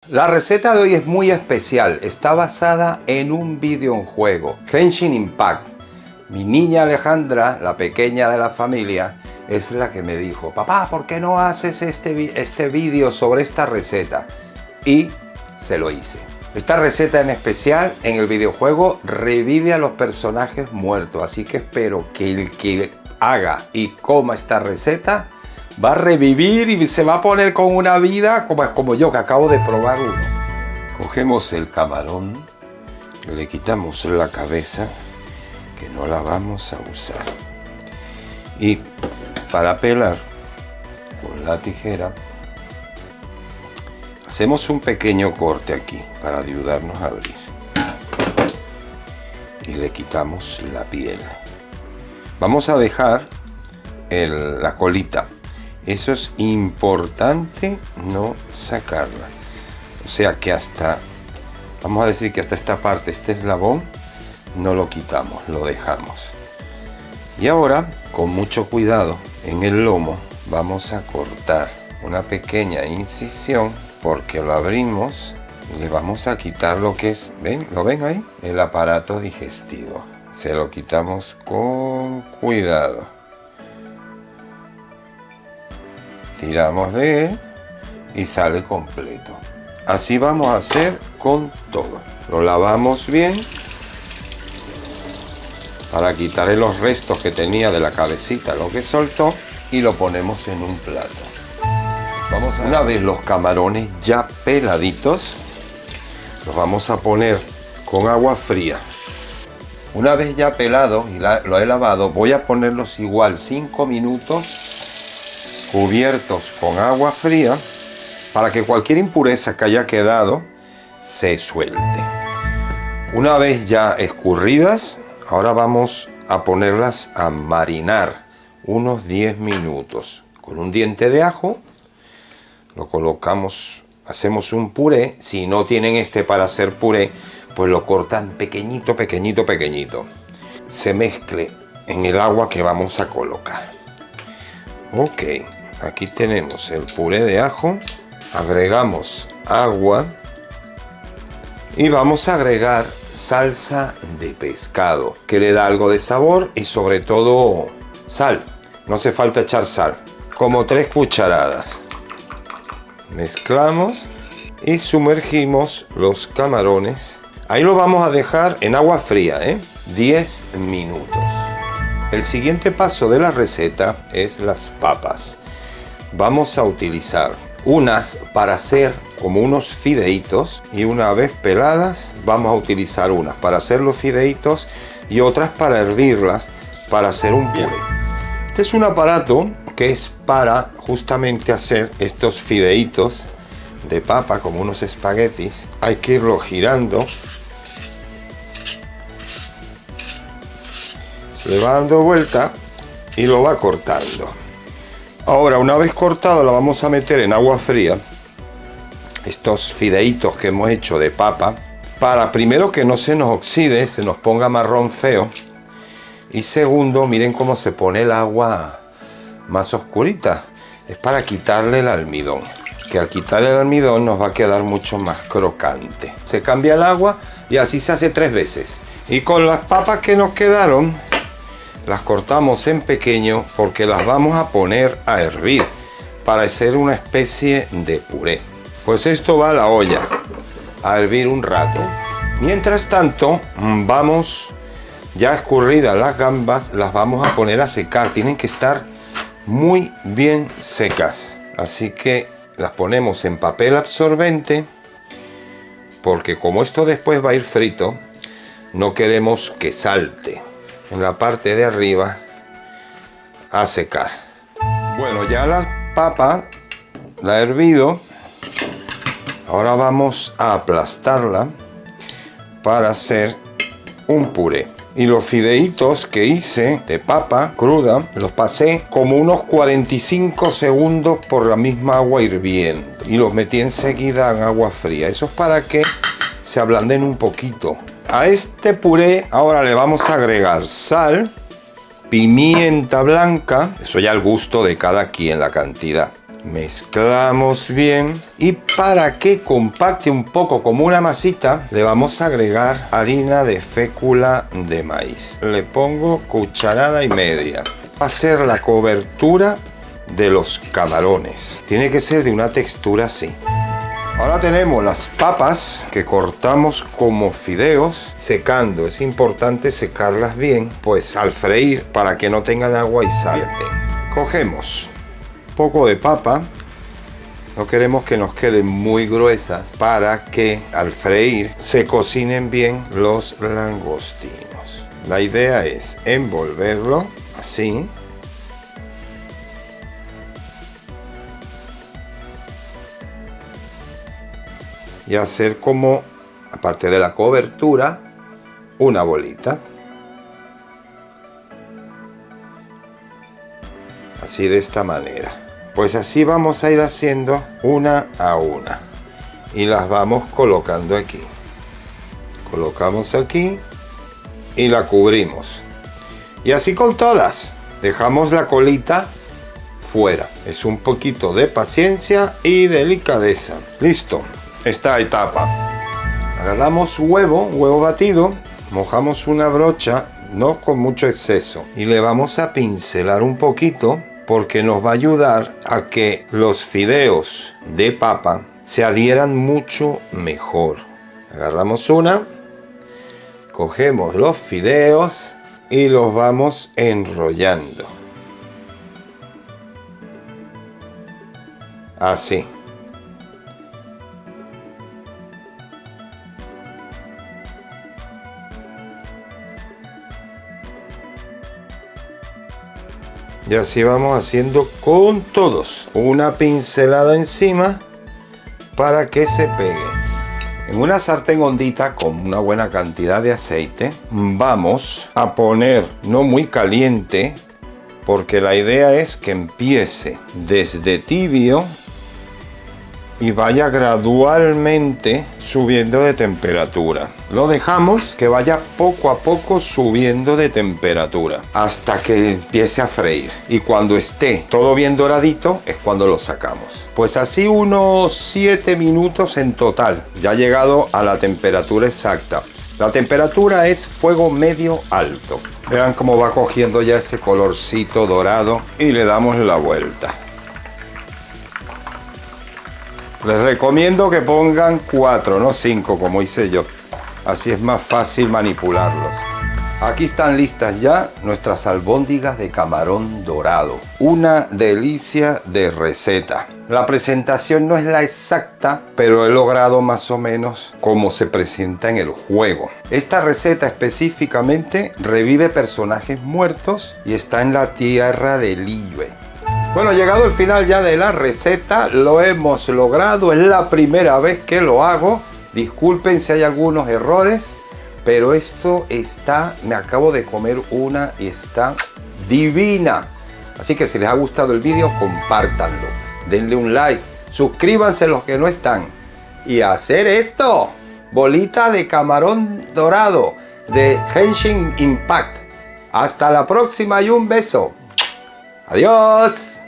La receta de hoy es muy especial, está basada en un videojuego, Genshin Impact. Mi niña Alejandra, la pequeña de la familia, es la que me dijo: papá, ¿por qué no haces este vídeo sobre esta receta? Y se lo hice. Esta receta en especial en el videojuego revive a los personajes muertos, así que espero que el que haga y coma esta receta va a revivir y se va a poner con una vida como yo, que acabo de probar uno. Cogemos el camarón, le quitamos la cabeza, que no la vamos a usar. Y para pelar con la tijera, hacemos un pequeño corte aquí para ayudarnos a abrir. Y le quitamos la piel. Vamos a dejar la colita. Eso es importante no sacarla. O sea que vamos a decir que hasta esta parte, este eslabón, no lo quitamos, lo dejamos. Y ahora, con mucho cuidado, en el lomo vamos a cortar una pequeña incisión, porque lo abrimos y le vamos a quitar lo que es, ¿ven? ¿Lo ven ahí? El aparato digestivo. Se lo quitamos con cuidado. Tiramos de él y sale completo. Así vamos a hacer con todo. Lo lavamos bien para quitarle los restos que tenía de la cabecita, lo que soltó, y lo ponemos en un plato. Una vez los camarones ya peladitos, los vamos a poner con agua fría. Una vez ya pelado y lo he lavado, voy a ponerlos igual 5 minutos cubiertos con agua fría para que cualquier impureza que haya quedado se suelte. Una vez ya escurridas, ahora vamos a ponerlas a marinar unos 10 minutos. Con un diente de ajo lo colocamos, hacemos un puré. Si no tienen para hacer puré, pues lo cortan pequeñito, pequeñito, pequeñito. Se mezcle en el agua que vamos a colocar. Ok, aquí tenemos el puré de ajo. Agregamos agua y vamos a agregar salsa de pescado, que le da algo de sabor, y sobre todo sal. No hace falta echar sal, como 3 cucharadas. Mezclamos y sumergimos los camarones. Ahí lo vamos a dejar en agua fría, 10 minutos. El siguiente paso de la receta es las papas. Vamos a utilizar unas para hacer como unos fideitos, y una vez peladas vamos a utilizar unas para hacer los fideitos y otras para hervirlas para hacer un puré. Este es un aparato que es para justamente hacer estos fideitos de papa, como unos espaguetis. Hay que irlo girando, se le va dando vuelta y lo va cortando. Ahora, una vez cortado, lo vamos a meter en agua fría, estos fideitos que hemos hecho de papa, para primero que no se nos oxide, se nos ponga marrón feo, y segundo, miren cómo se pone el agua más oscurita. Es para quitarle el almidón, que al quitarle el almidón nos va a quedar mucho más crocante. Se cambia el agua y así se hace 3 veces. Y con las papas que nos quedaron, las cortamos en pequeño porque las vamos a poner a hervir para hacer una especie de puré. Pues esto va a la olla a hervir un rato. Mientras tanto, vamos, ya escurridas las gambas, las vamos a poner a secar. Tienen que estar muy bien secas. Así que las ponemos en papel absorbente, porque como esto después va a ir frito, no queremos que salte. En la parte de arriba a secar. Bueno, ya la papa la he hervido. Ahora vamos a aplastarla para hacer un puré. Y los fideitos que hice de papa cruda los pasé como unos 45 segundos por la misma agua hirviendo, y los metí enseguida en agua fría. Eso es para que se ablanden un poquito. A este puré ahora le vamos a agregar sal, pimienta blanca, eso ya al gusto de cada quien, la cantidad, Mezclamos bien y para que compacte un poco como una masita, le vamos a agregar harina de fécula de maíz. Le pongo cucharada y media. Va a ser la cobertura de los camarones. Tiene que ser de una textura así. Ahora tenemos las papas que cortamos como fideos secando. Es importante secarlas bien, pues al freír para que no tengan agua y salten. Cogemos un poco de papa. No queremos que nos queden muy gruesas para que al freír se cocinen bien los langostinos. La idea es envolverlo así. Y hacer como, aparte de la cobertura, una bolita. Así de esta manera. Pues así vamos a ir haciendo una a una. Y las vamos colocando aquí. Colocamos aquí y la cubrimos. Y así con todas. Dejamos la colita fuera. Es un poquito de paciencia y delicadeza. Listo. Esta etapa. Agarramos huevo batido, mojamos una brocha, no con mucho exceso, y le vamos a pincelar un poquito porque nos va a ayudar a que los fideos de papa se adhieran mucho mejor. Agarramos una, cogemos los fideos y los vamos enrollando. Así. Y así vamos haciendo con todos. Una pincelada encima para que se pegue. En una sartén hondita con una buena cantidad de aceite vamos a poner, no muy caliente, porque la idea es que empiece desde tibio y vaya gradualmente subiendo de temperatura. Lo dejamos que vaya poco a poco subiendo de temperatura hasta que empiece a freír. Y cuando esté todo bien doradito es cuando lo sacamos. Pues así unos 7 minutos en total. Ya ha llegado a la temperatura exacta. La temperatura es fuego medio alto. Vean cómo va cogiendo ya ese colorcito dorado y le damos la vuelta. Les recomiendo que pongan 4, no 5 como hice yo. Así es más fácil manipularlos. Aquí están listas ya nuestras albóndigas de camarón dorado. Una delicia de receta. La presentación no es la exacta, pero he logrado más o menos cómo se presenta en el juego. Esta receta específicamente revive personajes muertos y está en la tierra de Liyue. Bueno, llegado el final ya de la receta, lo hemos logrado. Es la primera vez que lo hago. Disculpen si hay algunos errores, pero esto está, me acabo de comer una y está divina. Así que si les ha gustado el vídeo, compártanlo. Denle un like, suscríbanse los que no están. Y hacer esto, bolita de camarón dorado de Genshin Impact. Hasta la próxima y un beso. Adiós.